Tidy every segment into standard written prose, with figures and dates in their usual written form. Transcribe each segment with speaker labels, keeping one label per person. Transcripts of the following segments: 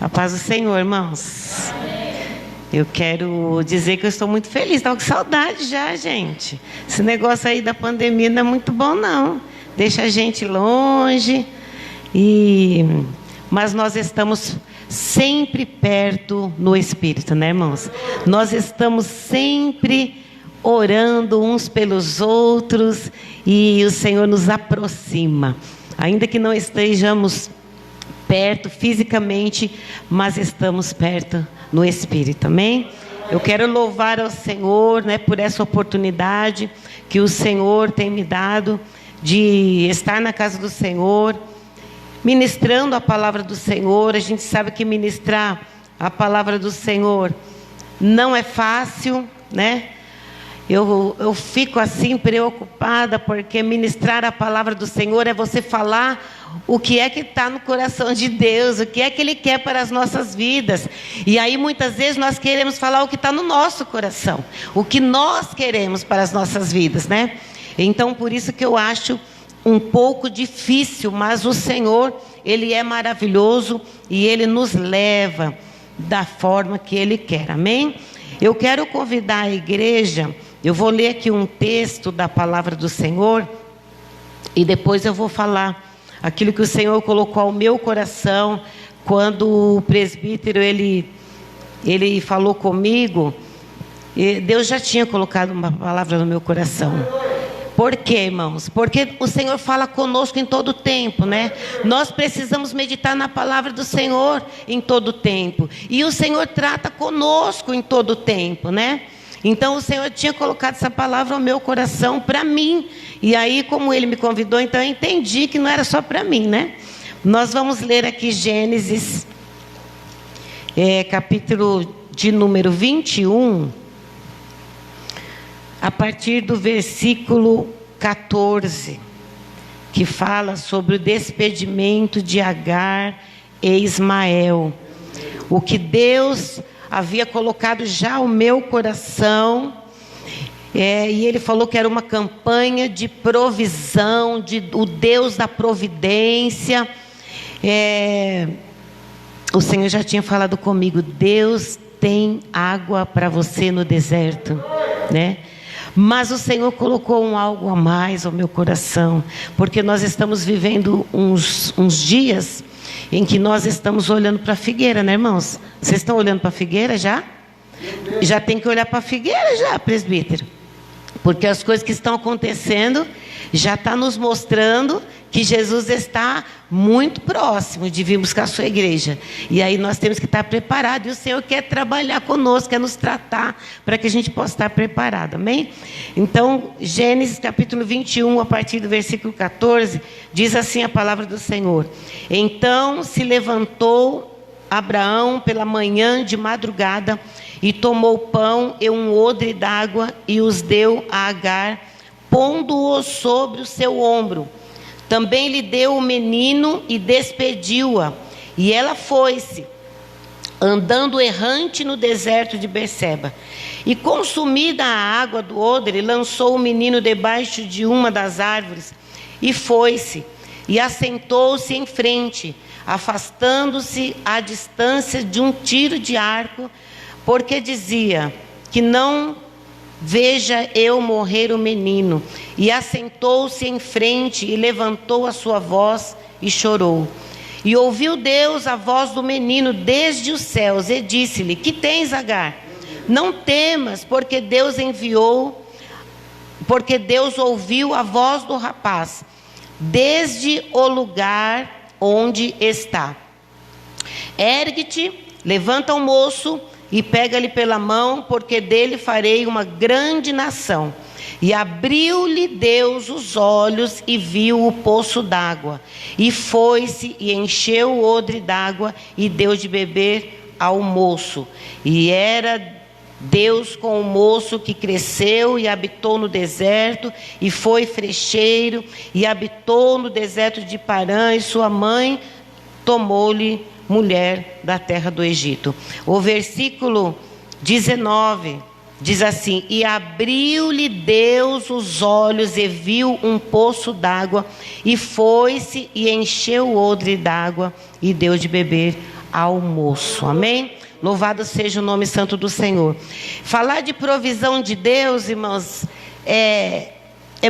Speaker 1: A paz do Senhor, irmãos. Eu quero dizer que eu estou muito feliz. Estava com saudade já, gente. Esse negócio aí da pandemia não é muito bom, não. Deixa a gente longe. Mas nós estamos sempre perto no Espírito, né, irmãos? Nós estamos sempre orando uns pelos outros e o Senhor nos aproxima. Ainda que não estejamos perto fisicamente, mas estamos perto no Espírito, amém? Eu quero louvar ao Senhor, né, por essa oportunidade que o Senhor tem me dado de estar na casa do Senhor, ministrando a palavra do Senhor. A gente sabe que ministrar a palavra do Senhor não é fácil, né? Eu fico assim preocupada, porque ministrar a palavra do Senhor é você falar o que é que está no coração de Deus, o que é que Ele quer para as nossas vidas. E aí muitas vezes nós queremos falar o que está no nosso coração, o que nós queremos para as nossas vidas, né? Então por isso que eu acho um pouco difícil, mas o Senhor, Ele é maravilhoso e Ele nos leva da forma que Ele quer, amém? Eu quero convidar a igreja. Eu vou ler aqui um texto da palavra do Senhor e depois eu vou falar aquilo que o Senhor colocou ao meu coração quando o presbítero ele falou comigo. E Deus já tinha colocado uma palavra no meu coração. Por quê, irmãos? Porque o Senhor fala conosco em todo tempo, né? Nós precisamos meditar na palavra do Senhor em todo tempo. E o Senhor trata conosco em todo tempo, né? Então o Senhor tinha colocado essa palavra ao meu coração para mim. E aí, como Ele me convidou, então eu entendi que não era só para mim, né? Nós vamos ler aqui Gênesis, capítulo de número 21, a partir do versículo 14, que fala sobre o despedimento de Agar e Ismael. O que Deus havia colocado já ao meu coração, e Ele falou que era uma campanha de provisão, o Deus da providência. O Senhor já tinha falado comigo, Deus tem água para você no deserto, né? Mas o Senhor colocou algo a mais ao meu coração, porque nós estamos vivendo uns dias em que nós estamos olhando para a figueira, né, irmãos? Vocês estão olhando para a figueira já? Já tem que olhar para a figueira já, presbítero. Porque as coisas que estão acontecendo já está nos mostrando que Jesus está muito próximo de vir buscar a sua igreja. E aí nós temos que estar preparados. E o Senhor quer trabalhar conosco, quer nos tratar, para que a gente possa estar preparado. Amém? Então, Gênesis capítulo 21, a partir do versículo 14, diz assim a palavra do Senhor. Então se levantou Abraão pela manhã de madrugada e tomou pão e um odre d'água e os deu a Agar, pondo-o sobre o seu ombro. Também lhe deu o menino e despediu-a. E ela foi-se, andando errante no deserto de Berseba. E consumida a água do odre, lançou o menino debaixo de uma das árvores. E foi-se, e assentou-se em frente, afastando-se à distância de um tiro de arco, porque dizia que não veja eu morrer o menino. E assentou-se em frente e levantou a sua voz e chorou. E ouviu Deus a voz do menino desde os céus e disse-lhe: que tens, Agar? Não temas, porque Deus ouviu a voz do rapaz desde o lugar onde está. Ergue-te, levanta o moço e pega-lhe pela mão, porque dele farei uma grande nação. E abriu-lhe Deus os olhos e viu o poço d'água. E foi-se e encheu o odre d'água e deu de beber ao moço. E era Deus com o moço que cresceu e habitou no deserto, e foi frecheiro, e habitou no deserto de Parã, e sua mãe tomou-lhe mulher da terra do Egito. O versículo 19 diz assim: e abriu-lhe Deus os olhos e viu um poço d'água, e foi-se e encheu o odre d'água e deu de beber almoço. Amém? Louvado seja o nome santo do Senhor. Falar de provisão de Deus, irmãos, é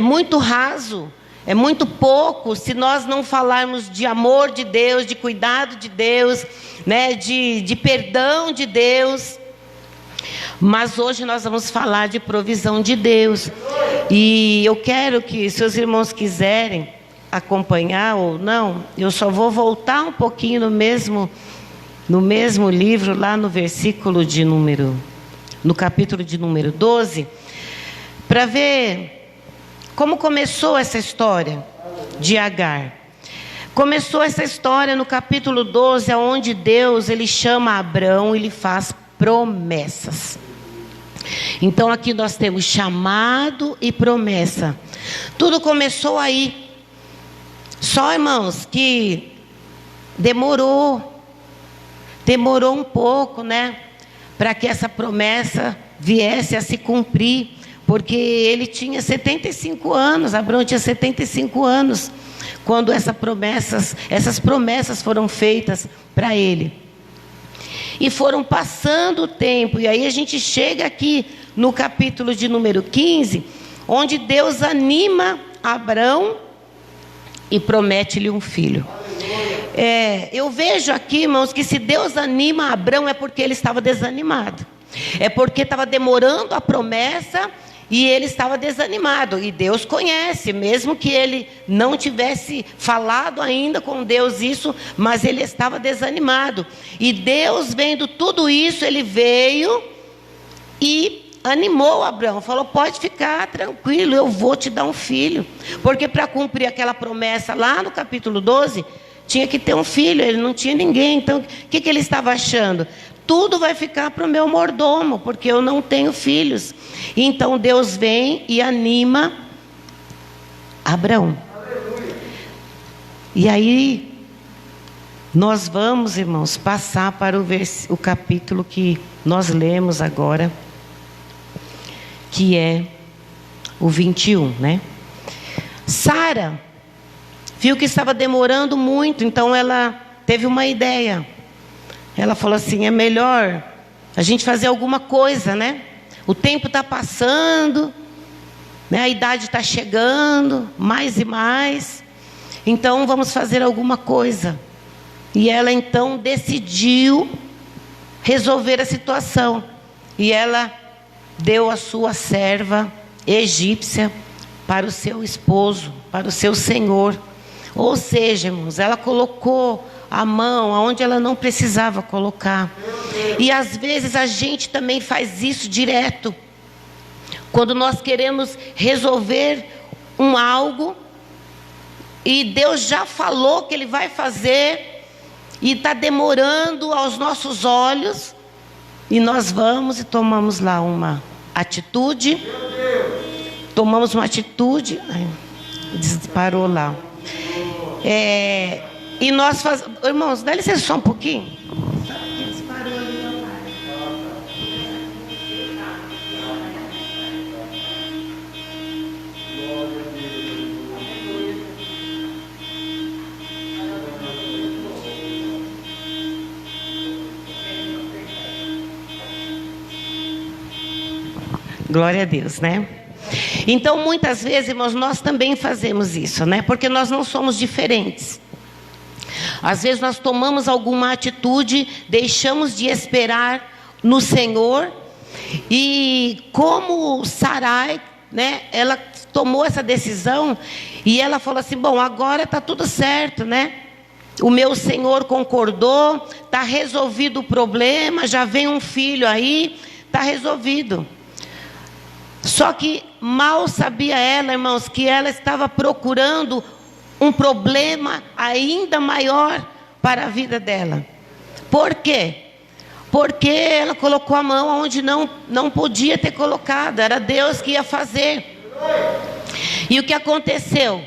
Speaker 1: muito raso, é muito pouco se nós não falarmos de amor de Deus, de cuidado de Deus, né, de perdão de Deus. Mas hoje nós vamos falar de provisão de Deus. E eu quero que, se os irmãos quiserem acompanhar ou não, eu só vou voltar um pouquinho no mesmo livro, lá no no capítulo de número 12, para ver como começou essa história de Agar. Começou essa história no capítulo 12, onde Deus, ele chama Abrão e lhe faz promessas. Então aqui nós temos chamado e promessa. Tudo começou aí. Só, irmãos, que demorou um pouco, né, para que essa promessa viesse a se cumprir, porque ele tinha 75 anos, Abrão tinha 75 anos, quando essas promessas foram feitas para ele. E foram passando o tempo, e aí a gente chega aqui no capítulo de número 15, onde Deus anima Abrão e promete-lhe um filho. Eu vejo aqui, irmãos, que se Deus anima Abrão é porque ele estava desanimado. É porque estava demorando a promessa e ele estava desanimado. E Deus conhece, mesmo que ele não tivesse falado ainda com Deus isso, mas ele estava desanimado. E Deus, vendo tudo isso, ele veio e animou Abrão. Falou: pode ficar tranquilo, eu vou te dar um filho. Porque para cumprir aquela promessa lá no capítulo 12... tinha que ter um filho, ele não tinha ninguém. Então, o que ele estava achando? Tudo vai ficar para o meu mordomo, porque eu não tenho filhos. E então Deus vem e anima Abrão. E aí, nós vamos, irmãos, passar para o capítulo que nós lemos agora, que é o 21, né? Sara viu que estava demorando muito, então ela teve uma ideia. Ela falou assim: é melhor a gente fazer alguma coisa, né? O tempo está passando, né? A idade está chegando, mais e mais. Então vamos fazer alguma coisa. E ela então decidiu resolver a situação. E ela deu a sua serva egípcia para o seu esposo, para o seu senhor. Ou seja, irmãos, ela colocou a mão onde ela não precisava colocar. E às vezes a gente também faz isso direto. Quando nós queremos resolver algo, e Deus já falou que Ele vai fazer, e está demorando aos nossos olhos, e nós vamos e tomamos lá uma atitude. Tomamos uma atitude. Ai, disparou lá. E nós fazemos... Irmãos, dá licença só um pouquinho. Glória a Deus, né? Então, muitas vezes, irmãos, nós também fazemos isso, né? Porque nós não somos diferentes. Às vezes nós tomamos alguma atitude, deixamos de esperar no Senhor. E como Sarai, né? Ela tomou essa decisão e ela falou assim: bom, agora está tudo certo, né? O meu Senhor concordou, está resolvido o problema, já vem um filho aí, está resolvido. Só que mal sabia ela, irmãos, que ela estava procurando um problema ainda maior para a vida dela. Por quê? Porque ela colocou a mão onde não podia ter colocado. Era Deus que ia fazer. E o que aconteceu?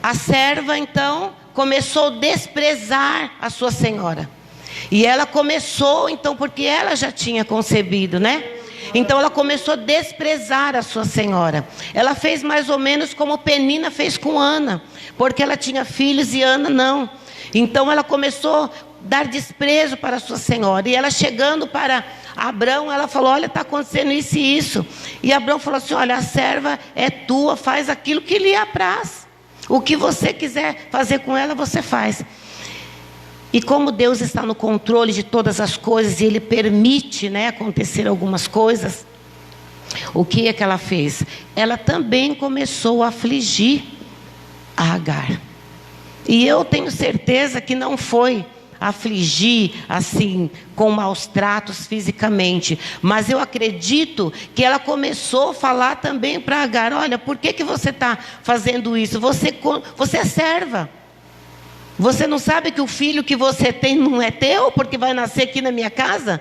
Speaker 1: A serva então começou a desprezar a sua senhora. E ela começou então, porque ela já tinha concebido, né? Então ela começou a desprezar a sua senhora. Ela fez mais ou menos como Penina fez com Ana, porque ela tinha filhos e Ana não. Então ela começou, dar desprezo para a sua senhora. E ela chegando para Abrão, ela falou, olha, está acontecendo isso e isso. E Abrão falou assim, olha, a serva é tua, faz aquilo que lhe apraz. O que você quiser fazer com ela, você faz. E como Deus está no controle de todas as coisas, e Ele permite, né, acontecer algumas coisas, o que é que ela fez? Ela também começou a afligir a Agar. E eu tenho certeza que não foi afligir assim com maus tratos fisicamente, mas eu acredito que ela começou a falar também para Agar, olha, por que você está fazendo isso? Você é serva. Você não sabe que o filho que você tem não é teu, porque vai nascer aqui na minha casa?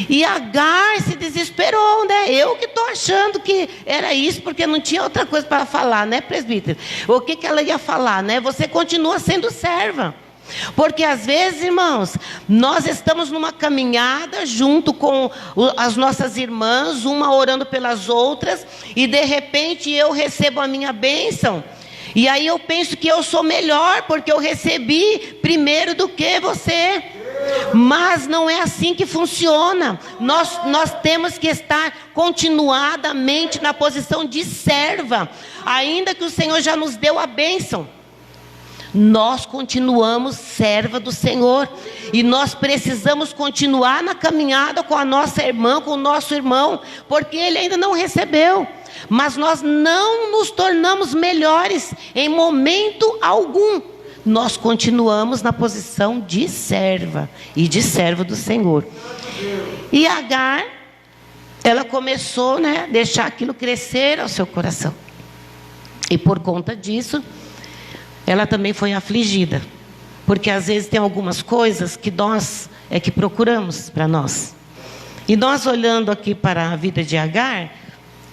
Speaker 1: E Agar se desesperou, né? Eu que estou achando que era isso, porque não tinha outra coisa para falar, né, presbítero? O que ela ia falar, né? Você continua sendo serva. Porque às vezes, irmãos, nós estamos numa caminhada junto com as nossas irmãs, uma orando pelas outras, e de repente eu recebo a minha bênção. E aí eu penso que eu sou melhor, porque eu recebi primeiro do que você. Mas não é assim que funciona. Nós temos que estar continuadamente na posição de serva. Ainda que o Senhor já nos deu a bênção, nós continuamos serva do Senhor. E nós precisamos continuar na caminhada com a nossa irmã, com o nosso irmão, porque ele ainda não recebeu. Mas nós não nos tornamos melhores em momento algum. Nós continuamos na posição de serva e de servo do Senhor. E Agar, ela começou, né, a deixar aquilo crescer ao seu coração. E por conta disso, ela também foi afligida. Porque às vezes tem algumas coisas que nós é que procuramos para nós. E nós olhando aqui para a vida de Agar,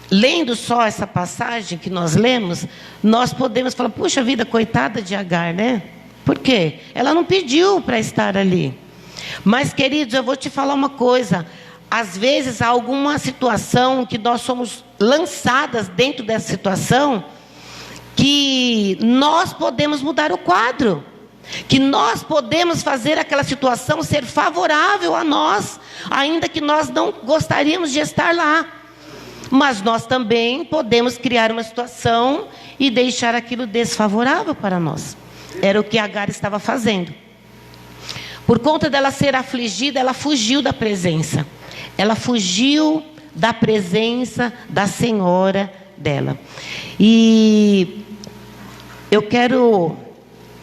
Speaker 1: lendo só essa passagem que nós lemos, nós podemos falar, puxa vida, coitada de Agar, né? Por quê? Ela não pediu para estar ali. Mas, queridos, eu vou te falar uma coisa. Às vezes há alguma situação que nós somos lançadas dentro dessa situação, que nós podemos mudar o quadro. Que nós podemos fazer aquela situação ser favorável a nós, ainda que nós não gostaríamos de estar lá. Mas nós também podemos criar uma situação e deixar aquilo desfavorável para nós. Era o que Agar estava fazendo. Por conta dela ser afligida, ela fugiu da presença. Ela fugiu da presença da senhora dela. E eu quero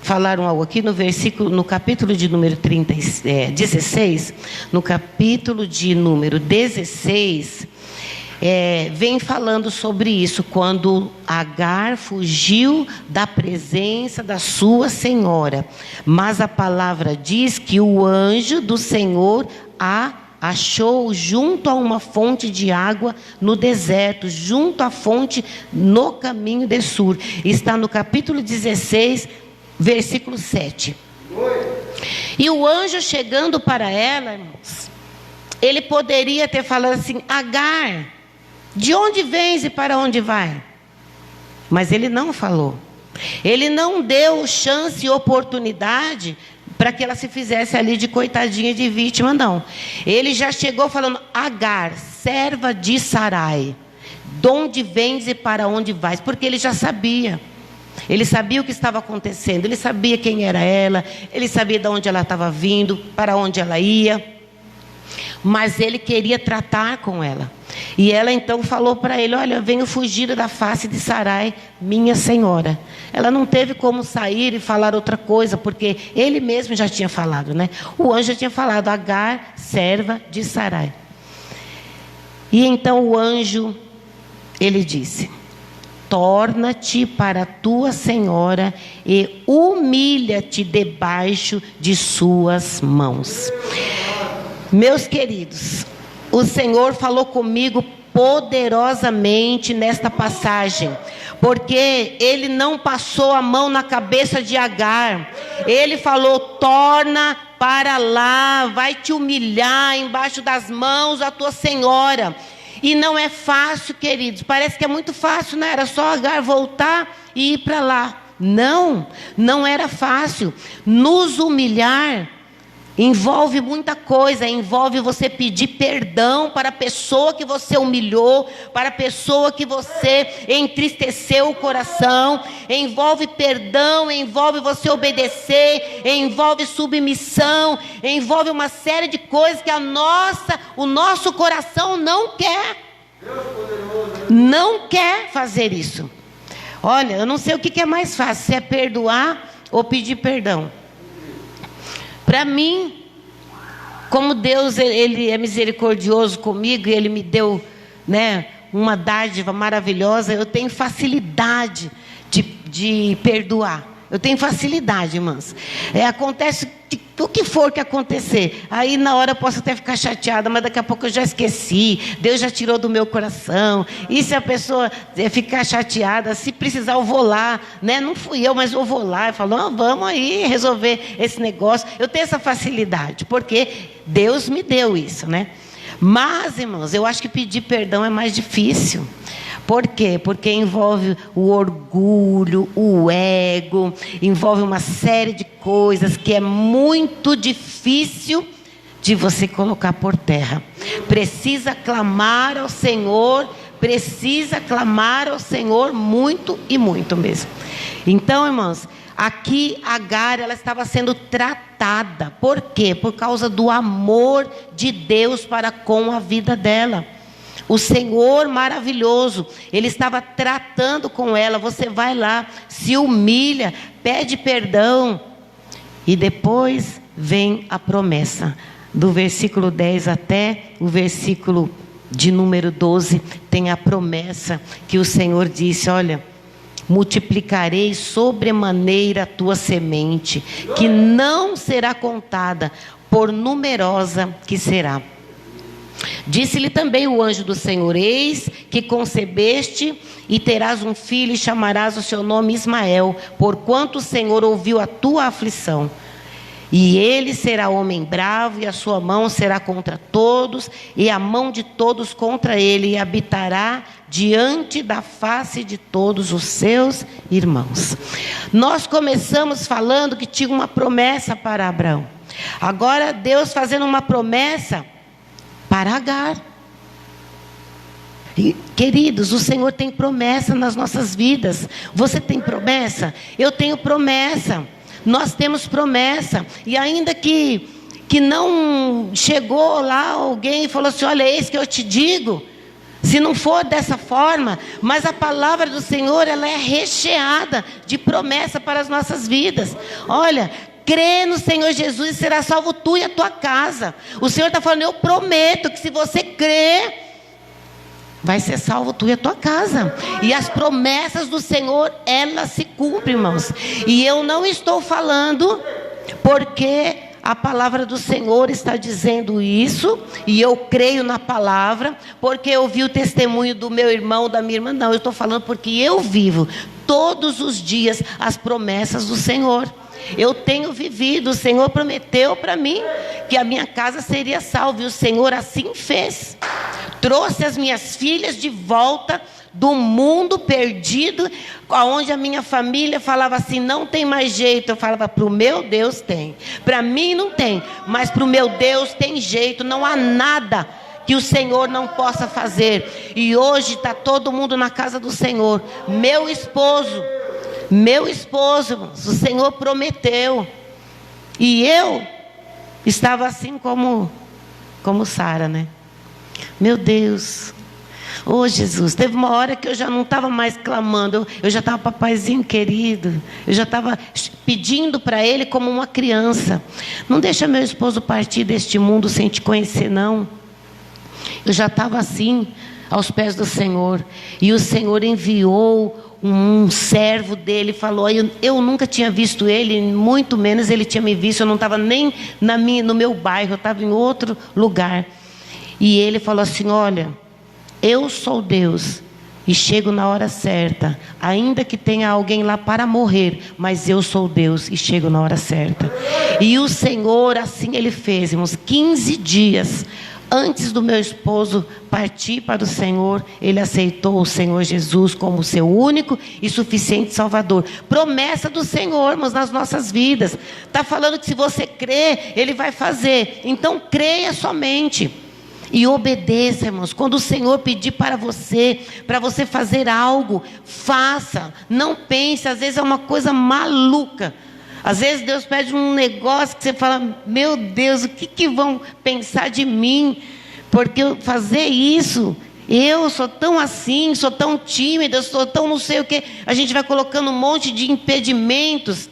Speaker 1: falar algo aqui no capítulo de número 16, no capítulo de número 16, vem falando sobre isso, quando Agar fugiu da presença da sua senhora. Mas a palavra diz que o anjo do Senhor a achou junto a uma fonte de água no deserto, junto à fonte no caminho de Sur. Está no capítulo 16, versículo 7. E o anjo chegando para ela, irmãos, ele poderia ter falado assim, Agar, de onde vens e para onde vai? Mas ele não falou. Ele não deu chance e oportunidade para que ela se fizesse ali de coitadinha, de vítima, não. Ele já chegou falando, Agar, serva de Sarai, de onde vens e para onde vais? Porque ele já sabia. Ele sabia o que estava acontecendo, ele sabia quem era ela, ele sabia de onde ela estava vindo, para onde ela ia. Mas ele queria tratar com ela. E ela então falou para ele, olha, eu venho fugir da face de Sarai, minha senhora. Ela não teve como sair e falar outra coisa, porque ele mesmo já tinha falado, né? O anjo já tinha falado, Agar, serva de Sarai. E então o anjo, ele disse, torna-te para a tua senhora e humilha-te debaixo de suas mãos. Meus queridos, o Senhor falou comigo poderosamente nesta passagem, porque Ele não passou a mão na cabeça de Agar. Ele falou, torna para lá, vai te humilhar embaixo das mãos da tua senhora. E não é fácil, queridos, parece que é muito fácil, né? Era só Agar voltar e ir para lá. Não, não era fácil. Nos humilhar Envolve muita coisa, envolve você pedir perdão para a pessoa que você humilhou, para a pessoa que você entristeceu o coração, envolve perdão, envolve você obedecer, envolve submissão, envolve uma série de coisas que o nosso coração não quer. Não quer fazer isso. Olha, eu não sei o que é mais fácil, se é perdoar ou pedir perdão. Para mim, como Deus ele é misericordioso comigo, e Ele me deu, né, uma dádiva maravilhosa, eu tenho facilidade de perdoar. Eu tenho facilidade, irmãs. Acontece o que for que acontecer. Aí na hora eu posso até ficar chateada, mas daqui a pouco eu já esqueci. Deus já tirou do meu coração. E se a pessoa ficar chateada, se precisar eu vou lá, né? Não fui eu, mas eu vou lá. Eu falo, vamos aí resolver esse negócio. Eu tenho essa facilidade, porque Deus me deu isso, né? Mas, irmãos, eu acho que pedir perdão é mais difícil. Por quê? Porque envolve o orgulho, o ego, envolve uma série de coisas que é muito difícil de você colocar por terra. Precisa clamar ao Senhor muito e muito mesmo. Então, irmãos, aqui Agar, ela estava sendo tratada. Por quê? Por causa do amor de Deus para com a vida dela. O Senhor maravilhoso, Ele estava tratando com ela. Você vai lá, se humilha, pede perdão. E depois vem a promessa. Do versículo 10 até o versículo de número 12, tem a promessa que o Senhor disse, olha, multiplicarei sobremaneira a tua semente, que não será contada, por numerosa que será. Disse-lhe também o anjo do Senhor, eis que concebeste e terás um filho e chamarás o seu nome Ismael, porquanto o Senhor ouviu a tua aflição. E ele será homem bravo, e a sua mão será contra todos, e a mão de todos contra ele, e habitará diante da face de todos os seus irmãos. Nós começamos falando que tinha uma promessa para Abraão. Agora Deus fazendo uma promessa para Agar. E, queridos, o Senhor tem promessa nas nossas vidas. Você tem promessa? Eu tenho promessa. Nós temos promessa. E ainda que não chegou lá alguém e falou assim, olha, eis que eu te digo. Se não for dessa forma, mas a palavra do Senhor, ela é recheada de promessa para as nossas vidas. Olha, crê no Senhor Jesus e será salvo tu e a tua casa. O Senhor está falando, eu prometo que se você crer, vai ser salvo tu e a tua casa. E as promessas do Senhor, elas se cumprem, irmãos. E eu não estou falando porque a palavra do Senhor está dizendo isso, e eu creio na palavra, porque eu vi o testemunho do meu irmão, da minha irmã. Não, eu estou falando porque eu vivo todos os dias as promessas do Senhor. Eu tenho vivido, o Senhor prometeu para mim que a minha casa seria salva, e o Senhor assim fez. Trouxe as minhas filhas de volta do mundo perdido, onde a minha família falava assim, não tem mais jeito. Eu falava, para o meu Deus tem. Para mim não tem, mas para o meu Deus tem jeito. Não há nada que o Senhor não possa fazer. E hoje está todo mundo na casa do Senhor. Meu esposo, irmãos, o Senhor prometeu. E eu estava assim como Sara, né? Meu Deus, oh Jesus, teve uma hora que eu já não estava mais clamando, eu já estava, papaizinho querido, eu já estava pedindo para Ele como uma criança, não deixa meu esposo partir deste mundo sem te conhecer não. Eu já estava assim, aos pés do Senhor, e o Senhor enviou um servo dele, falou, eu nunca tinha visto ele, muito menos ele tinha me visto, eu não estava nem no meu bairro, eu estava em outro lugar. E ele falou assim, olha, eu sou Deus e chego na hora certa, ainda que tenha alguém lá para morrer, mas eu sou Deus e chego na hora certa. E o Senhor, assim Ele fez, irmãos, 15 dias Antes do meu esposo partir para o Senhor, ele aceitou o Senhor Jesus como seu único e suficiente Salvador. Promessa do Senhor, irmãos, nas nossas vidas. Está falando que se você crer, Ele vai fazer. Então creia somente. E obedeça, irmãos. Quando o Senhor pedir para você fazer algo, faça. Não pense, às vezes é uma coisa maluca. Às vezes Deus pede um negócio que você fala, meu Deus, o que vão pensar de mim? Porque eu fazer isso, eu sou tão assim, sou tão tímida, eu sou tão não sei o que. A gente vai colocando um monte de impedimentos.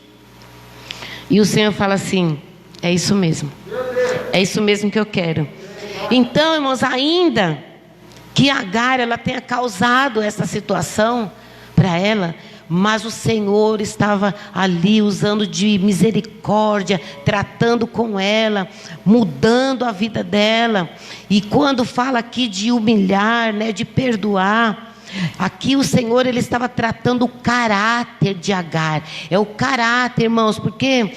Speaker 1: E o Senhor fala assim, é isso mesmo. É isso mesmo que eu quero. Então, irmãos, ainda que Agar ela tenha causado essa situação para ela, mas o Senhor estava ali usando de misericórdia, tratando com ela, mudando a vida dela. E quando fala aqui de humilhar, né, de perdoar, aqui o Senhor ele estava tratando o caráter de Agar. É o caráter, irmãos, porque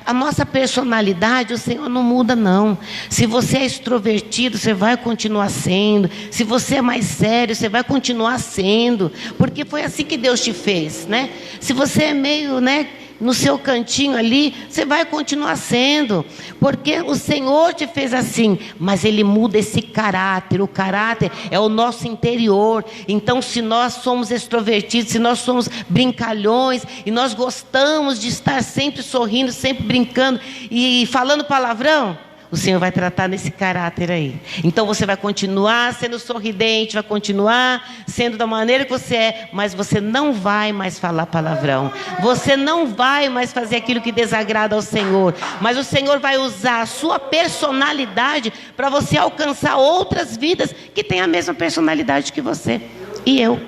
Speaker 1: a nossa personalidade o Senhor não muda não. Se você é extrovertido, você vai continuar sendo. Se você é mais sério, você vai continuar sendo, porque foi assim que Deus te fez, né? Se você é meio, né, no seu cantinho ali, você vai continuar sendo, porque o Senhor te fez assim. Mas Ele muda esse caráter. O caráter é o nosso interior. Então, se nós somos extrovertidos, se nós somos brincalhões, e nós gostamos de estar sempre sorrindo, sempre brincando e falando palavrão, o Senhor vai tratar nesse caráter aí. Então você vai continuar sendo sorridente, vai continuar sendo da maneira que você é, mas você não vai mais falar palavrão. Você não vai mais fazer aquilo que desagrada ao Senhor. Mas o Senhor vai usar a sua personalidade para você alcançar outras vidas que têm a mesma personalidade que você e eu.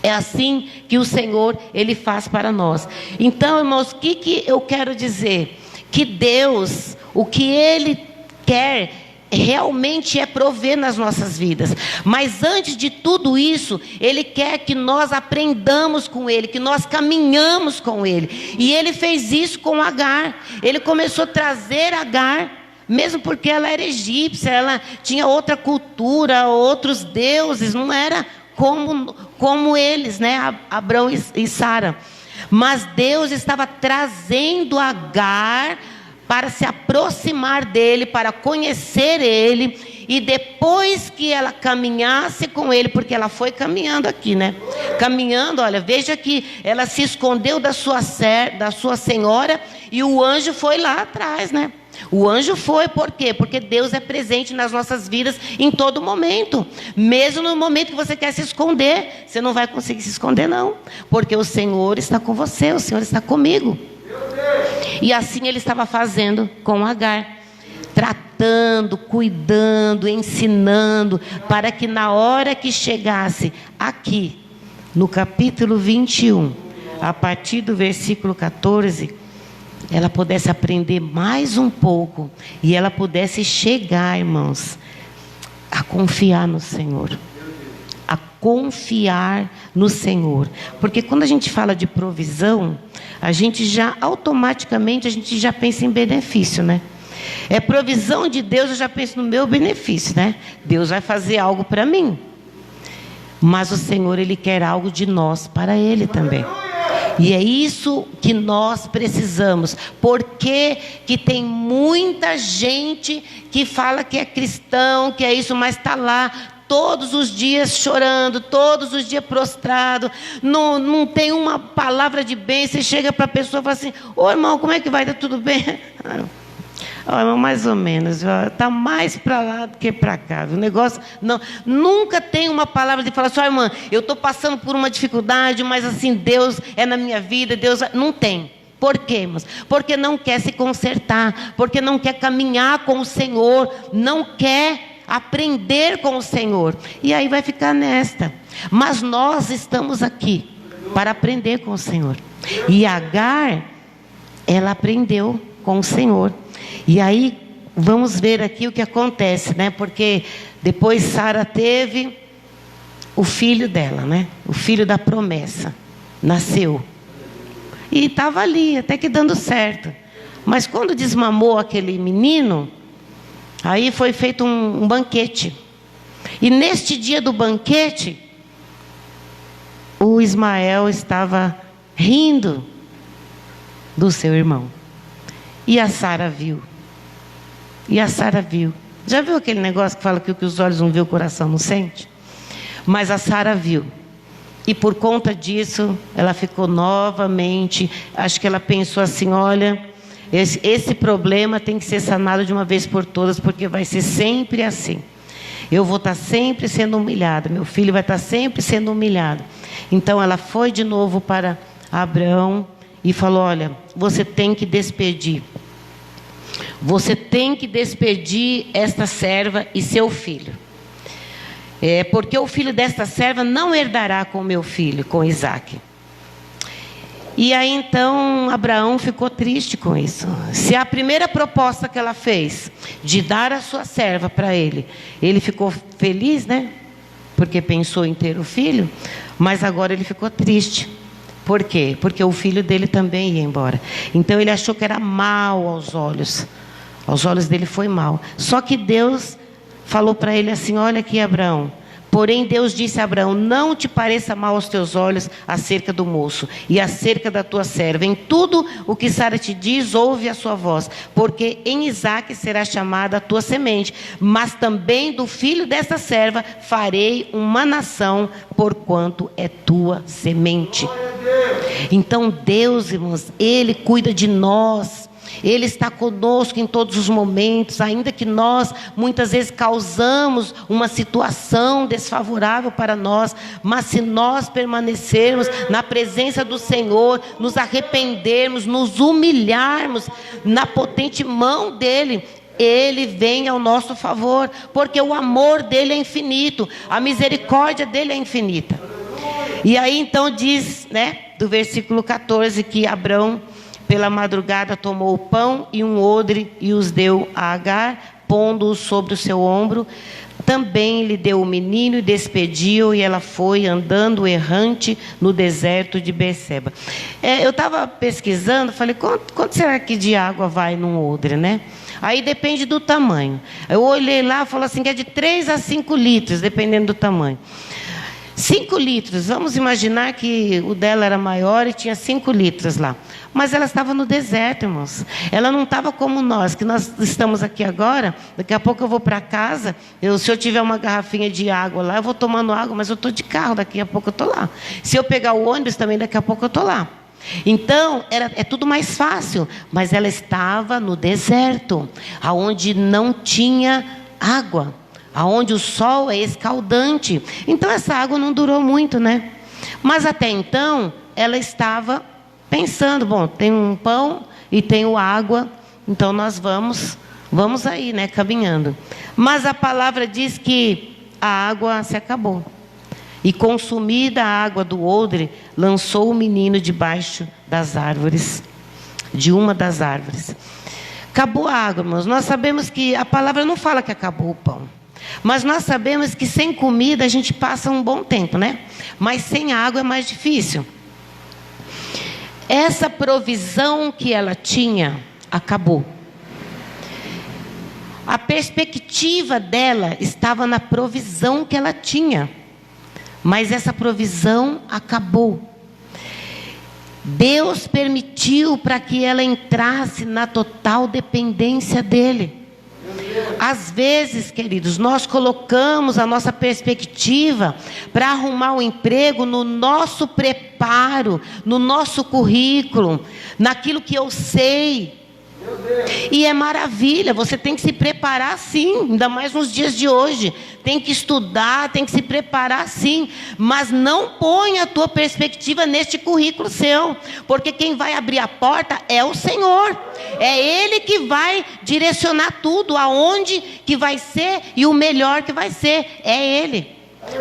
Speaker 1: É assim que o Senhor, Ele faz para nós. Então, irmãos, o que eu quero dizer? Que Deus, o que Ele quer realmente é prover nas nossas vidas. Mas antes de tudo isso, Ele quer que nós aprendamos com Ele, que nós caminhamos com Ele. E Ele fez isso com Agar. Ele começou a trazer Agar, mesmo porque ela era egípcia, ela tinha outra cultura, outros deuses, não era como eles, né? Abrão e Sara. Mas Deus estava trazendo Agar para se aproximar dele, para conhecer ele, e depois que ela caminhasse com ele, porque ela foi caminhando aqui, né? Caminhando, olha, veja que ela se escondeu da sua senhora, e o anjo foi lá atrás, né? O anjo foi, por quê? Porque Deus é presente nas nossas vidas em todo momento. Mesmo no momento que você quer se esconder, você não vai conseguir se esconder não, porque o Senhor está com você, o Senhor está comigo. E assim Ele estava fazendo com Agar, tratando, cuidando, ensinando, para que na hora que chegasse aqui, no capítulo 21, a partir do versículo 14, ela pudesse aprender mais um pouco, e ela pudesse chegar, irmãos, a confiar no Senhor. A confiar no Senhor. Porque quando a gente fala de provisão, a gente já automaticamente pensa em benefício, né? É provisão de Deus, eu já penso no meu benefício, né? Deus vai fazer algo para mim. Mas o Senhor, Ele quer algo de nós para Ele também. E é isso que nós precisamos. Porque que tem muita gente que fala que é cristão, que é isso, mas está lá todos os dias chorando, todos os dias prostrado, não tem uma palavra de bem. Você chega para a pessoa e fala assim: ô irmão, como é que vai? Está tudo bem? Ó, irmão, mais ou menos, está mais para lá do que para cá. O negócio, não, nunca tem uma palavra de falar assim: ó, irmã, eu estou passando por uma dificuldade, mas assim, Deus é na minha vida, Deus... Não tem. Por quê, irmãos? Porque não quer se consertar, porque não quer caminhar com o Senhor, não quer aprender com o Senhor. E aí vai ficar nesta. Mas nós estamos aqui para aprender com o Senhor. E Agar, ela aprendeu com o Senhor. E aí vamos ver aqui o que acontece, né? Porque depois Sara teve o filho dela, né? O filho da promessa. Nasceu. E estava ali, até que dando certo. Mas quando desmamou aquele menino, Aí foi feito um banquete. E neste dia do banquete, o Ismael estava rindo do seu irmão. E a Sara viu. Já viu aquele negócio que fala que o que os olhos não vê, o coração não sente? Mas a Sara viu. E por conta disso, ela ficou novamente, acho que ela pensou assim, olha, esse problema tem que ser sanado de uma vez por todas, porque vai ser sempre assim. Eu vou estar sempre sendo humilhada, meu filho vai estar sempre sendo humilhado. Então ela foi de novo para Abraão e falou, olha, você tem que despedir. Você tem que despedir esta serva e seu filho. Porque o filho desta serva não herdará com meu filho, com Isaque. E aí então Abraão ficou triste com isso. Se a primeira proposta que ela fez, de dar a sua serva para ele, ele ficou feliz, né? Porque pensou em ter o filho, mas agora ele ficou triste. Por quê? Porque o filho dele também ia embora. Então ele achou que era mal aos olhos dele foi mal. Só que Deus falou para ele assim, olha aqui Abraão, porém Deus disse a Abraão, não te pareça mal aos teus olhos acerca do moço e acerca da tua serva. Em tudo o que Sara te diz, ouve a sua voz, porque em Isaque será chamada a tua semente, mas também do filho desta serva farei uma nação, porquanto é tua semente. Então Deus, irmãos, Ele cuida de nós. Ele está conosco em todos os momentos, ainda que nós muitas vezes causamos uma situação desfavorável para nós, mas se nós permanecermos na presença do Senhor, nos arrependermos, nos humilharmos na potente mão dEle, Ele vem ao nosso favor, porque o amor dEle é infinito, a misericórdia dEle é infinita. E aí então diz, né, do versículo 14, que Abrão pela madrugada tomou o pão e um odre e os deu a Agar, pondo-os sobre o seu ombro. Também lhe deu o menino e despediu, e ela foi andando errante no deserto de Berseba. Eu estava pesquisando, falei, quanto será que de água vai num odre, né? Aí depende do tamanho. Eu olhei lá, falou assim, que é de 3 a 5 litros, dependendo do tamanho. 5 litros, vamos imaginar que o dela era maior e tinha 5 litros lá. Mas ela estava no deserto, irmãos. Ela não estava como nós, que nós estamos aqui agora. Daqui a pouco eu vou para casa. Se eu tiver uma garrafinha de água lá, eu vou tomando água, mas eu estou de carro, daqui a pouco eu estou lá. Se eu pegar o ônibus também, daqui a pouco eu estou lá. Então, é tudo mais fácil. Mas ela estava no deserto, onde não tinha água, onde o sol é escaldante. Então essa água não durou muito, né? Mas até então ela estava pensando, bom, tem um pão e tenho água, então nós vamos aí, né, caminhando. Mas a palavra diz que a água se acabou. E consumida a água do odre, lançou o menino debaixo das árvores, de uma das árvores. Acabou a água, irmãos. Nós sabemos que a palavra não fala que acabou o pão. Mas nós sabemos que sem comida a gente passa um bom tempo, né? Mas sem água é mais difícil. Essa provisão que ela tinha, acabou. A perspectiva dela estava na provisão que ela tinha. Mas essa provisão acabou. Deus permitiu para que ela entrasse na total dependência dEle. Às vezes, queridos, nós colocamos a nossa perspectiva para arrumar um emprego no nosso preparo, no nosso currículo, naquilo que eu sei. E é maravilha, você tem que se preparar sim, ainda mais nos dias de hoje. Tem que estudar, tem que se preparar sim. Mas não ponha a tua perspectiva neste currículo seu. Porque quem vai abrir a porta é o Senhor. É Ele que vai direcionar tudo, aonde que vai ser e o melhor que vai ser. É Ele.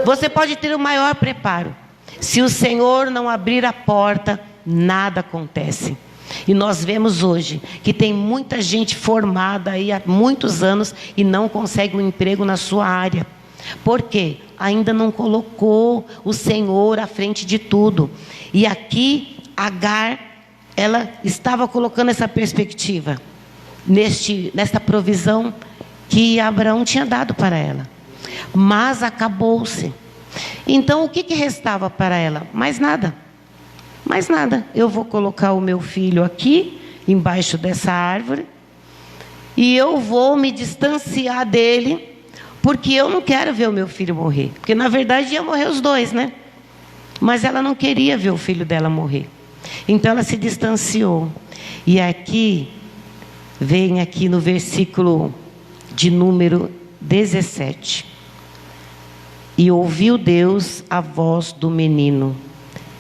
Speaker 1: Você pode ter o maior preparo. Se o Senhor não abrir a porta, nada acontece. E nós vemos hoje que tem muita gente formada aí há muitos anos e não consegue um emprego na sua área. Por quê? Ainda não colocou o Senhor à frente de tudo. E aqui Agar, ela estava colocando essa perspectiva, nesta provisão que Abraão tinha dado para ela. Mas acabou-se. Então o que restava para ela? Mais nada. Mais nada. Eu vou colocar o meu filho aqui, embaixo dessa árvore, e eu vou me distanciar dele, porque eu não quero ver o meu filho morrer. Porque na verdade ia morrer os dois, né? Mas ela não queria ver o filho dela morrer. Então ela se distanciou. E aqui, vem aqui no versículo de número 17. E ouviu Deus a voz do menino,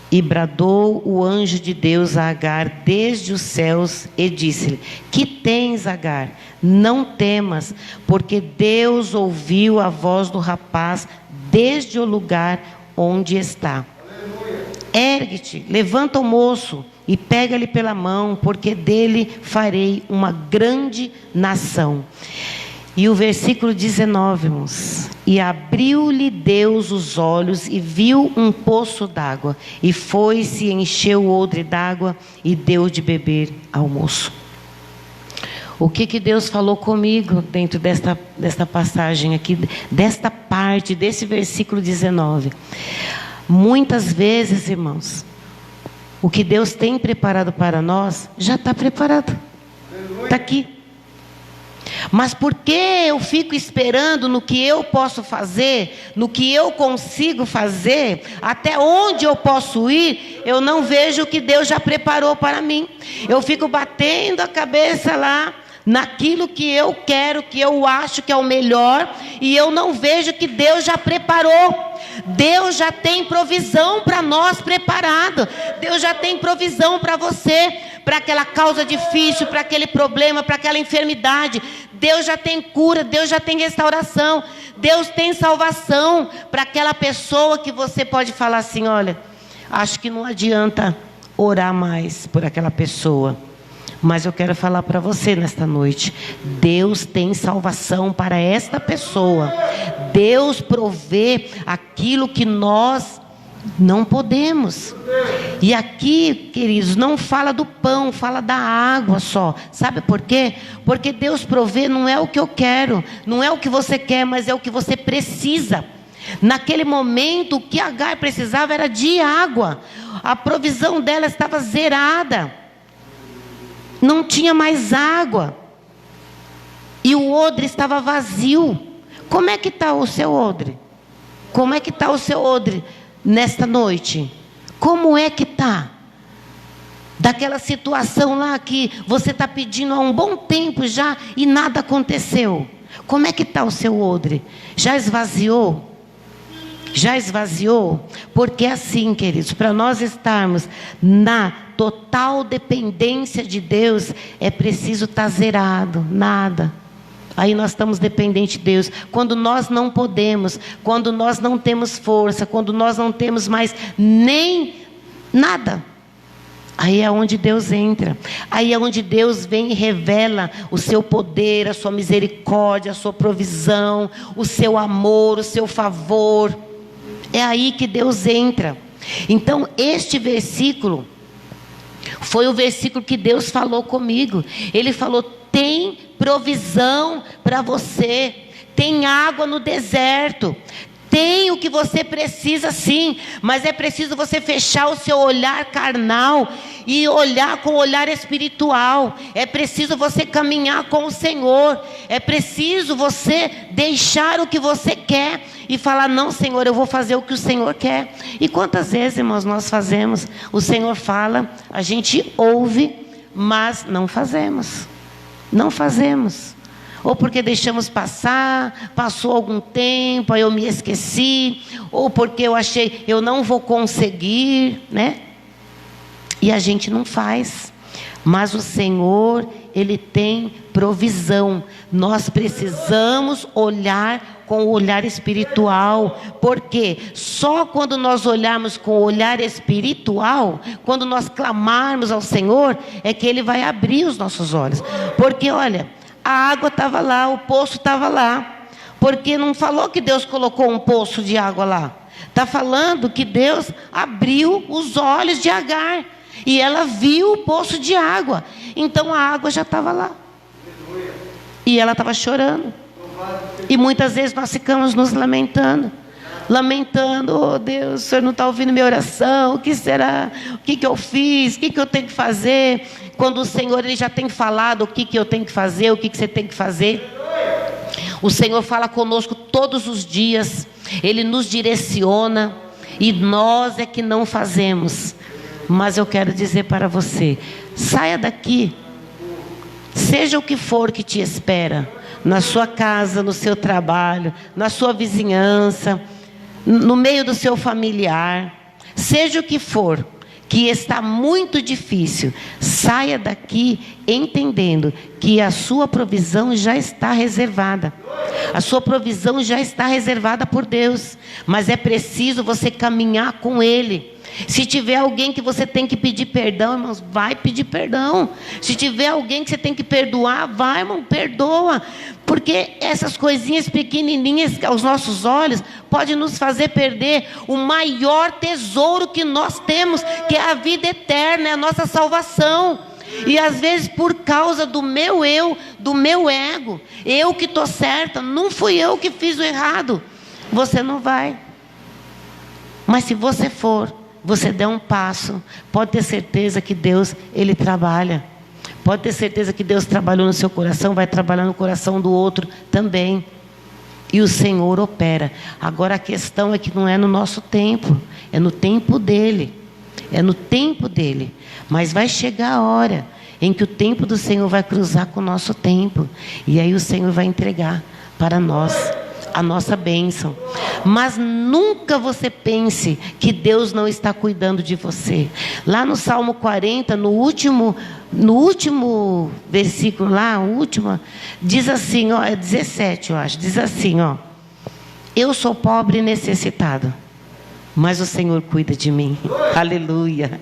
Speaker 1: e bradou o anjo de Deus a Agar desde os céus, e disse-lhe: que tens, Agar? Não temas, porque Deus ouviu a voz do rapaz desde o lugar onde está. Ergue-te, levanta o moço e pega-lhe pela mão, porque dele farei uma grande nação. E o versículo 19, irmãos: e abriu-lhe Deus os olhos e viu um poço d'água, e foi-se, encheu o odre d'água e deu de beber ao moço. O que Deus falou comigo dentro desta passagem aqui, desta parte, desse versículo 19? Muitas vezes, irmãos, o que Deus tem preparado para nós, já está preparado. Está aqui. Mas porque eu fico esperando no que eu posso fazer, no que eu consigo fazer, até onde eu posso ir, eu não vejo o que Deus já preparou para mim. Eu fico batendo a cabeça lá, naquilo que eu quero, que eu acho que é o melhor, e eu não vejo que Deus já preparou. Deus já tem provisão para nós preparado. Deus já tem provisão para você, para aquela causa difícil, para aquele problema, para aquela enfermidade. Deus já tem cura, Deus já tem restauração, Deus tem salvação para aquela pessoa que você pode falar assim: olha, acho que não adianta orar mais por aquela pessoa. Mas eu quero falar para você nesta noite: Deus tem salvação para esta pessoa. Deus provê aquilo que nós não podemos. E aqui, queridos, não fala do pão, fala da água só. Sabe por quê? Porque Deus provê, não é o que eu quero, não é o que você quer, mas é o que você precisa. Naquele momento, o que Agar precisava era de água. A provisão dela estava zerada. Não tinha mais água. E o odre estava vazio. Como é que está o seu odre? Como é que está o seu odre nesta noite? Como é que está? Daquela situação lá que você está pedindo há um bom tempo já e nada aconteceu. Como é que está o seu odre? Já esvaziou? Já esvaziou? Porque assim, queridos, para nós estarmos na total dependência de Deus, é preciso estar zerado, nada. Aí nós estamos dependentes de Deus. Quando nós não podemos, quando nós não temos força, quando nós não temos mais nem nada, aí é onde Deus entra. Aí é onde Deus vem e revela o seu poder, a sua misericórdia, a sua provisão, o seu amor, o seu favor. É aí que Deus entra. Então este versículo foi o versículo que Deus falou comigo. Ele falou: tem provisão para você, tem água no deserto, tem o que você precisa sim, mas é preciso você fechar o seu olhar carnal e olhar com o olhar espiritual. É preciso você caminhar com o Senhor, é preciso você deixar o que você quer e falar: não, Senhor, eu vou fazer o que o Senhor quer. E quantas vezes, irmãos, nós fazemos? O Senhor fala, a gente ouve, mas não fazemos. Não fazemos. Ou porque deixamos passar, passou algum tempo, aí eu me esqueci, ou porque eu achei, eu não vou conseguir, né? E a gente não faz. Mas o Senhor, Ele tem provisão. Nós precisamos olhar com o olhar espiritual. Porque só quando nós olharmos com o olhar espiritual, quando nós clamarmos ao Senhor, é que Ele vai abrir os nossos olhos. Porque olha, a água estava lá, o poço estava lá. Porque não falou que Deus colocou um poço de água lá. Está falando que Deus abriu os olhos de Agar. E ela viu o poço de água. Então a água já estava lá. E ela estava chorando. E muitas vezes nós ficamos nos lamentando. Oh Deus, o Senhor não está ouvindo minha oração, o que será? O que eu fiz? O que eu tenho que fazer? Quando o Senhor Ele já tem falado o que eu tenho que fazer, o que você tem que fazer. O Senhor fala conosco todos os dias, Ele nos direciona, e nós é que não fazemos. Mas eu quero dizer para você, saia daqui, seja o que for que te espera, na sua casa, no seu trabalho, na sua vizinhança, no meio do seu familiar, seja o que for, que está muito difícil, saia daqui entendendo que a sua provisão já está reservada. A sua provisão já está reservada por Deus, mas é preciso você caminhar com Ele. Se tiver alguém que você tem que pedir perdão, irmãos, vai pedir perdão. Se tiver alguém que você tem que perdoar, vai, irmão, perdoa. Porque essas coisinhas pequenininhas aos nossos olhos podem nos fazer perder o maior tesouro que nós temos, que é a vida eterna, é a nossa salvação. E às vezes por causa do meu eu, do meu ego, eu que estou certa, não fui eu que fiz o errado, você não vai. Mas se você for, você der um passo, pode ter certeza que Deus, Ele trabalha. Pode ter certeza que Deus trabalhou no seu coração, vai trabalhar no coração do outro também. E o Senhor opera. Agora a questão é que não é no nosso tempo, é no tempo dEle. É no tempo dEle. Mas vai chegar a hora em que o tempo do Senhor vai cruzar com o nosso tempo. E aí o Senhor vai entregar para nós a nossa bênção. Mas nunca você pense que Deus não está cuidando de você. Lá no Salmo 40, no último versículo lá, diz assim, ó, é 17 eu acho, diz assim, ó: eu sou pobre e necessitado, mas o Senhor cuida de mim. Aleluia.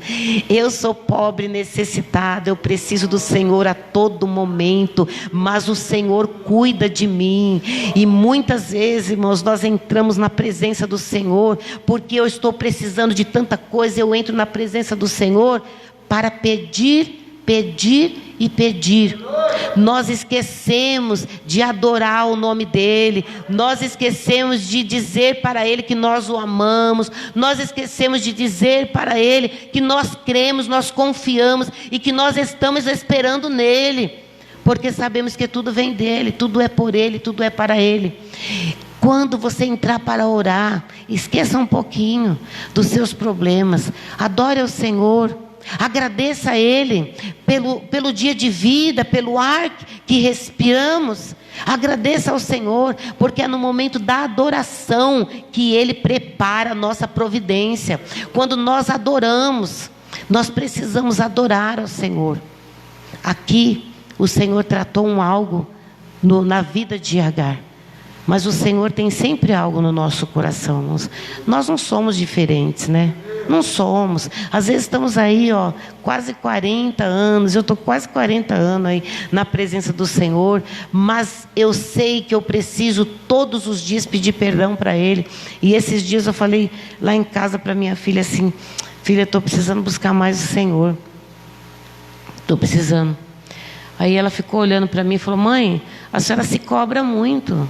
Speaker 1: Eu sou pobre e necessitado, eu preciso do Senhor a todo momento, mas o Senhor cuida de mim. E muitas vezes, irmãos, nós entramos na presença do Senhor, porque eu estou precisando de tanta coisa, eu entro na presença do Senhor para pedir e pedir. Nós esquecemos de adorar o nome dEle, nós esquecemos de dizer para Ele que nós o amamos, nós esquecemos de dizer para Ele que nós cremos, nós confiamos e que nós estamos esperando nele, porque sabemos que tudo vem dEle, tudo é por Ele, tudo é para Ele. Quando você entrar para orar, esqueça um pouquinho dos seus problemas, adore ao Senhor. Agradeça a Ele pelo dia de vida, pelo ar que respiramos. Agradeça ao Senhor, porque é no momento da adoração que Ele prepara a nossa providência. Quando nós adoramos, nós precisamos adorar ao Senhor. Aqui o Senhor tratou algo na vida de Agar, mas o Senhor tem sempre algo no nosso coração. Nós não somos diferentes, né? Não somos. Às vezes estamos aí, ó, quase 40 anos. Eu estou quase 40 anos aí na presença do Senhor. Mas eu sei que eu preciso todos os dias pedir perdão para Ele. E esses dias eu falei lá em casa para minha filha assim: filha, estou precisando buscar mais o Senhor. Estou precisando. Aí ela ficou olhando para mim e falou: mãe, a senhora se cobra muito.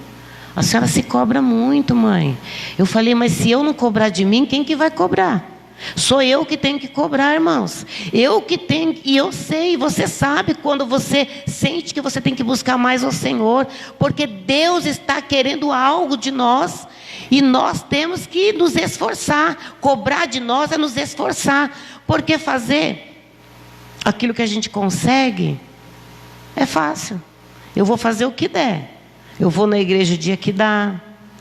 Speaker 1: A senhora se cobra muito, mãe. Eu falei: mas se eu não cobrar de mim, quem que vai cobrar? Sou eu que tenho que cobrar, irmãos. Eu que tenho, e eu sei, você sabe quando você sente que você tem que buscar mais ao Senhor, porque Deus está querendo algo de nós, e nós temos que nos esforçar. Cobrar de nós é nos esforçar, porque fazer aquilo que a gente consegue é fácil. Eu vou fazer o que der. Eu vou na igreja o dia que dá,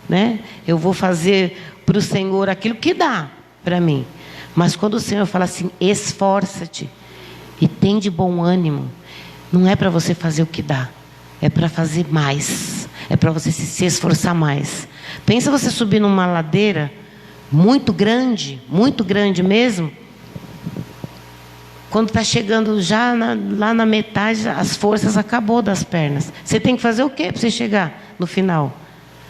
Speaker 1: né? Eu vou fazer para o Senhor aquilo que dá para mim. Mas quando o Senhor fala assim: esforça-te e tem de bom ânimo, não é para você fazer o que dá, é para fazer mais, é para você se esforçar mais. Pensa você subir numa ladeira muito grande mesmo. Quando está chegando já lá na metade, as forças acabou das pernas. Você tem que fazer o quê para você chegar no final?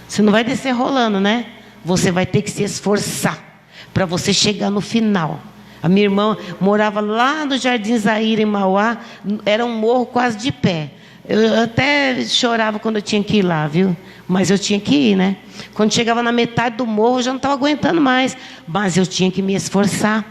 Speaker 1: Você não vai descer rolando, né? Você vai ter que se esforçar para você chegar no final. A minha irmã morava lá no Jardim Zaire, em Mauá. Era um morro quase de pé. Eu até chorava quando eu tinha que ir lá, viu? Mas eu tinha que ir, né? Quando chegava na metade do morro, eu já não estava aguentando mais. Mas eu tinha que me esforçar.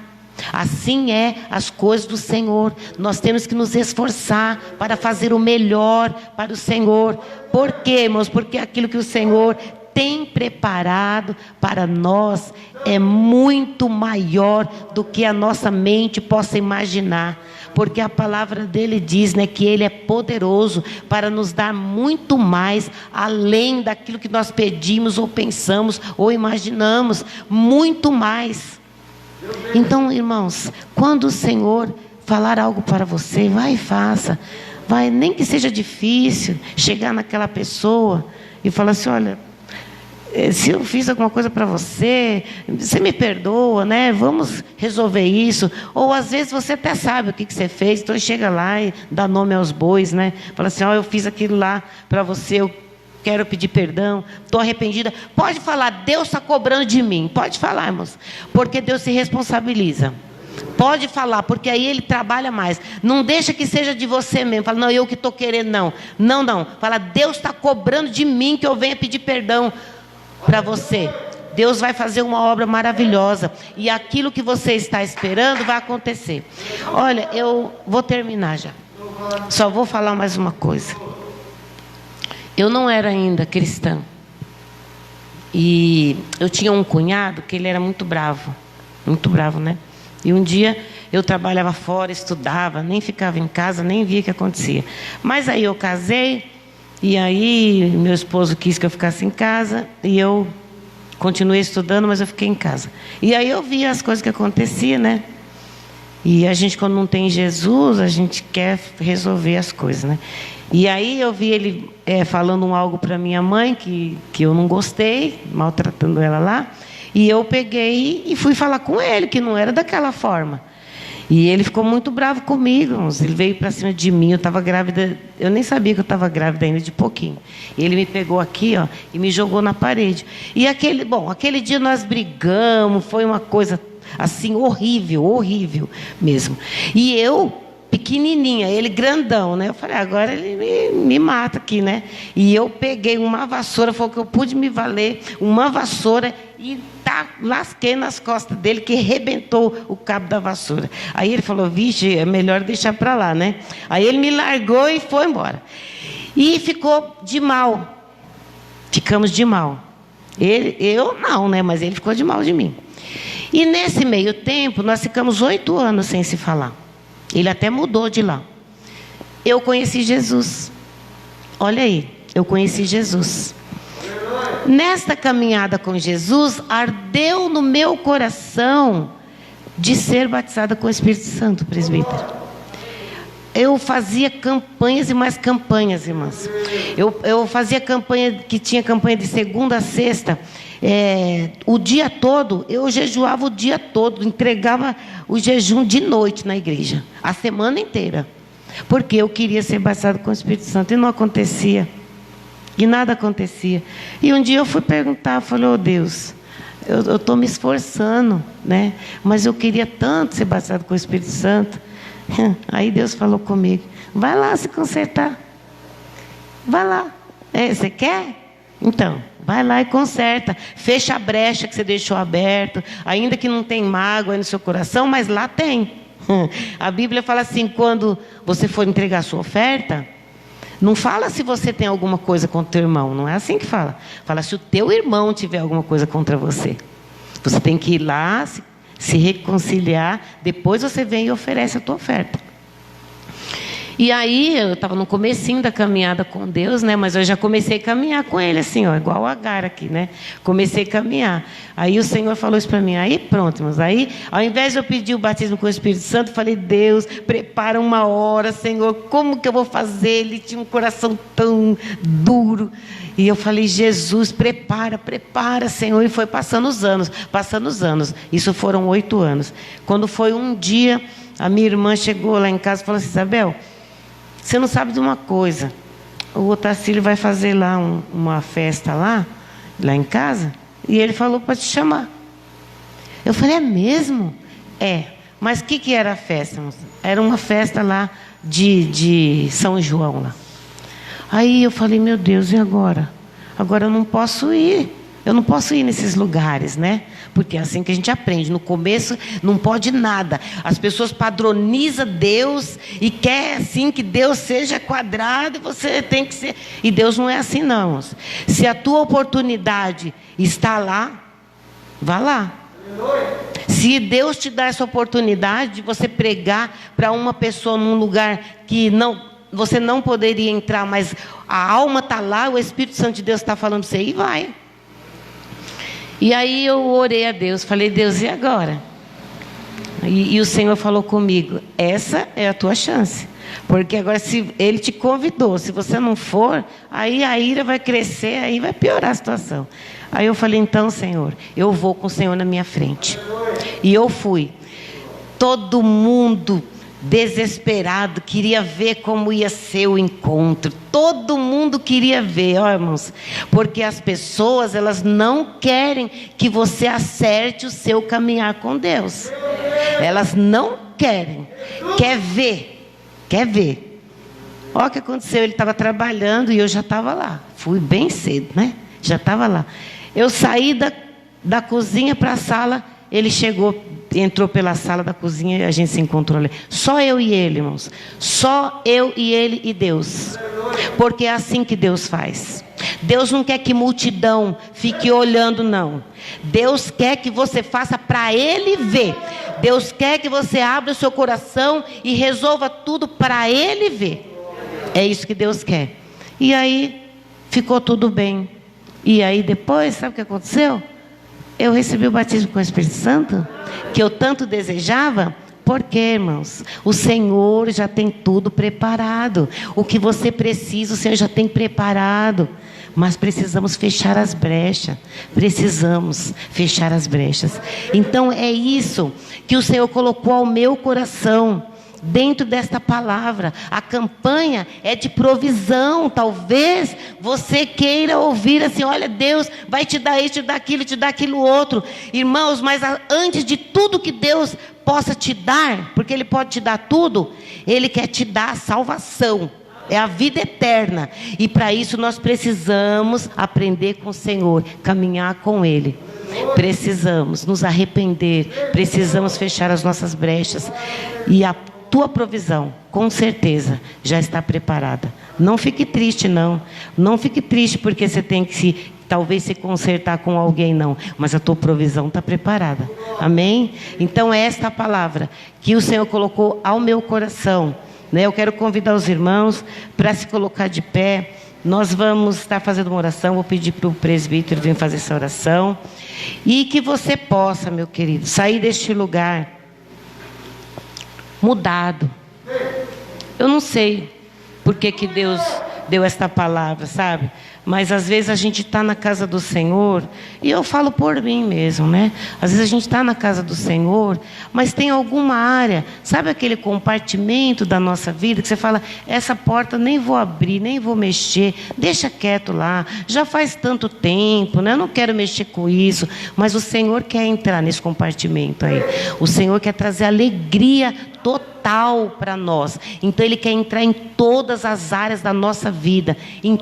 Speaker 1: Assim é as coisas do Senhor. Nós temos que nos esforçar para fazer o melhor para o Senhor. Por quê, irmãos? Porque aquilo que o Senhor tem preparado para nós é muito maior do que a nossa mente possa imaginar. Porque a palavra dele diz, né, que ele é poderoso para nos dar muito mais, além daquilo que nós pedimos ou pensamos ou imaginamos, muito mais. Então, irmãos, quando o Senhor falar algo para você, vai e faça. Vai, nem que seja difícil, chegar naquela pessoa e falar assim: olha, se eu fiz alguma coisa para você, você me perdoa, né? Vamos resolver isso. Ou às vezes você até sabe o que você fez, então chega lá e dá nome aos bois, né? Fala assim: ó, eu fiz aquilo lá para você, eu quero pedir perdão, estou arrependida. Pode falar, Deus está cobrando de mim. Pode falar, irmãos, porque Deus se responsabiliza. Pode falar, porque aí ele trabalha mais. Não deixa que seja de você mesmo. Fala, não, eu que estou querendo, não. Não, não. Fala, Deus está cobrando de mim que eu venha pedir perdão para você. Deus vai fazer uma obra maravilhosa. E aquilo que você está esperando vai acontecer. Olha, eu vou terminar já. Só vou falar mais uma coisa. Eu não era ainda cristã. E eu tinha um cunhado que ele era muito bravo. Muito bravo, né? E um dia eu trabalhava fora, estudava, nem ficava em casa, nem via o que acontecia. Mas aí eu casei, e aí meu esposo quis que eu ficasse em casa, e eu continuei estudando, mas eu fiquei em casa. E aí eu via as coisas que aconteciam, né? E a gente, quando não tem Jesus, a gente quer resolver as coisas, né? E aí eu vi ele falando algo para minha mãe, que eu não gostei, maltratando ela lá. E eu peguei e fui falar com ele, que não era daquela forma. E ele ficou muito bravo comigo. Ele veio para cima de mim, eu estava grávida. Eu nem sabia que eu estava grávida ainda, de pouquinho. Ele me pegou aqui, ó, e me jogou na parede. E aquele dia nós brigamos, foi uma coisa assim horrível, horrível mesmo. E eu, pequenininha, ele grandão, né? Eu falei, agora ele me mata aqui, né? E eu peguei uma vassoura, foi o que eu pude me valer, uma vassoura, e lasquei nas costas dele, que arrebentou o cabo da vassoura. Aí ele falou, vixe, é melhor deixar para lá, né? Aí ele me largou e foi embora. E ficou de mal. Ficamos de mal. Eu não, né? Mas ele ficou de mal de mim. E nesse meio tempo, nós ficamos 8 anos sem se falar. Ele até mudou de lá. Eu conheci Jesus. Olha aí, eu conheci Jesus. Nesta caminhada com Jesus, ardeu no meu coração de ser batizada com o Espírito Santo, presbítero. Eu fazia campanhas e mais campanhas, irmãs. Eu fazia campanha, que tinha campanha de segunda a sexta. O dia todo, eu jejuava o dia todo, entregava o jejum de noite na igreja, a semana inteira, porque eu queria ser batizado com o Espírito Santo, e não acontecia, e nada acontecia. E um dia eu fui perguntar, falei, oh Deus, eu estou me esforçando, né? Mas eu queria tanto ser batizado com o Espírito Santo. Aí Deus falou comigo, vai lá se consertar, vai lá, você quer? Então, vai lá e conserta. Fecha a brecha que você deixou aberto. Ainda que não tem mágoa aí no seu coração, mas lá tem. A Bíblia fala assim, quando você for entregar a sua oferta, não fala se você tem alguma coisa contra o teu irmão. Não é assim que fala. Fala se o teu irmão tiver alguma coisa contra você. Você tem que ir lá, se reconciliar. Depois você vem e oferece a tua oferta. E aí, eu estava no comecinho da caminhada com Deus, né? Mas eu já comecei a caminhar com Ele, assim, ó, igual o Agar aqui, né? Comecei a caminhar. Aí o Senhor falou isso para mim. Aí pronto, mas aí, ao invés de eu pedir o batismo com o Espírito Santo, eu falei, Deus, prepara uma hora, Senhor, como que eu vou fazer? Ele tinha um coração tão duro. E eu falei, Jesus, prepara, Senhor. E foi passando os anos. Isso foram 8 anos. Quando foi um dia, a minha irmã chegou lá em casa e falou assim, Isabel, você não sabe de uma coisa, o Otacílio vai fazer lá uma festa lá em casa, e ele falou para te chamar. Eu falei, é mesmo? É, mas o que era a festa? Era uma festa lá de São João lá. Aí eu falei, meu Deus, e agora? Agora eu não posso ir. Eu não posso ir nesses lugares, né? Porque é assim que a gente aprende. No começo não pode nada. As pessoas padronizam Deus e quer assim que Deus seja quadrado e você tem que ser. E Deus não é assim, não. Se a tua oportunidade está lá, vá lá. Se Deus te dá essa oportunidade de você pregar para uma pessoa num lugar que você não poderia entrar, mas a alma está lá, o Espírito Santo de Deus está falando para você, e vai. E aí eu orei a Deus, falei, Deus, e agora? E o Senhor falou comigo, essa é a tua chance. Porque agora se Ele te convidou, se você não for, aí a ira vai crescer, aí vai piorar a situação. Aí eu falei, então Senhor, eu vou com o Senhor na minha frente. E eu fui. Todo mundo desesperado, queria ver como ia ser o encontro. Todo mundo queria ver, ó irmãos, porque as pessoas, elas não querem que você acerte o seu caminhar com Deus. Elas não querem. Quer ver. Olha o que aconteceu, ele estava trabalhando e eu já estava lá. Fui bem cedo, né? Já estava lá. Eu saí da cozinha para a sala, ele chegou, entrou pela sala da cozinha e a gente se encontrou ali. Só eu e ele, irmãos. Só eu e ele e Deus. Porque é assim que Deus faz. Deus não quer que multidão fique olhando, não. Deus quer que você faça para Ele ver. Deus quer que você abra o seu coração e resolva tudo para Ele ver. É isso que Deus quer. E aí, ficou tudo bem. E aí depois, sabe o que aconteceu? Eu recebi o batismo com o Espírito Santo, que eu tanto desejava. Por quê, irmãos? O Senhor já tem tudo preparado. O que você precisa, o Senhor já tem preparado. Mas precisamos fechar as brechas. Precisamos fechar as brechas. Então é isso que o Senhor colocou ao meu coração. Dentro desta palavra, a campanha é de provisão. Talvez você queira ouvir assim, olha, Deus vai te dar isso, te dar aquilo outro. Irmãos, mas antes de tudo que Deus possa te dar, porque Ele pode te dar tudo, Ele quer te dar a salvação. É a vida eterna. E para isso nós precisamos aprender com o Senhor, caminhar com Ele. Precisamos nos arrepender, precisamos fechar as nossas brechas. E a tua provisão, com certeza, já está preparada. Não fique triste, não. Não fique triste porque você tem que talvez se consertar com alguém, não. Mas a tua provisão está preparada. Amém? Então é esta palavra que o Senhor colocou ao meu coração. Né? Eu quero convidar os irmãos para se colocar de pé. Nós vamos estar fazendo uma oração. Vou pedir para o presbítero vir fazer essa oração. E que você possa, meu querido, sair deste lugar mudado. Eu não sei por que Deus deu esta palavra, sabe? Mas às vezes a gente está na casa do Senhor, e eu falo por mim mesmo, né? Às vezes a gente está na casa do Senhor, mas tem alguma área, sabe aquele compartimento da nossa vida, que você fala, essa porta nem vou abrir, nem vou mexer, deixa quieto lá, já faz tanto tempo, né? Eu não quero mexer com isso, mas o Senhor quer entrar nesse compartimento aí. O Senhor quer trazer alegria total para nós. Então Ele quer entrar em todas as áreas da nossa vida, em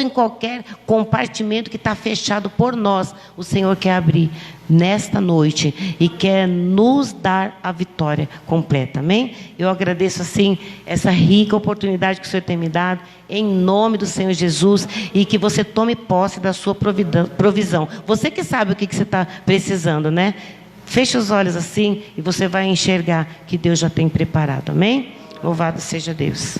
Speaker 1: qualquer compartimento que está fechado por nós. O Senhor quer abrir nesta noite e quer nos dar a vitória completa. Amém? Eu agradeço assim essa rica oportunidade que o Senhor tem me dado, em nome do Senhor Jesus, e que você tome posse da sua provisão. Você que sabe o que você está precisando, né? Feche os olhos assim e você vai enxergar que Deus já tem preparado. Amém? Louvado seja Deus.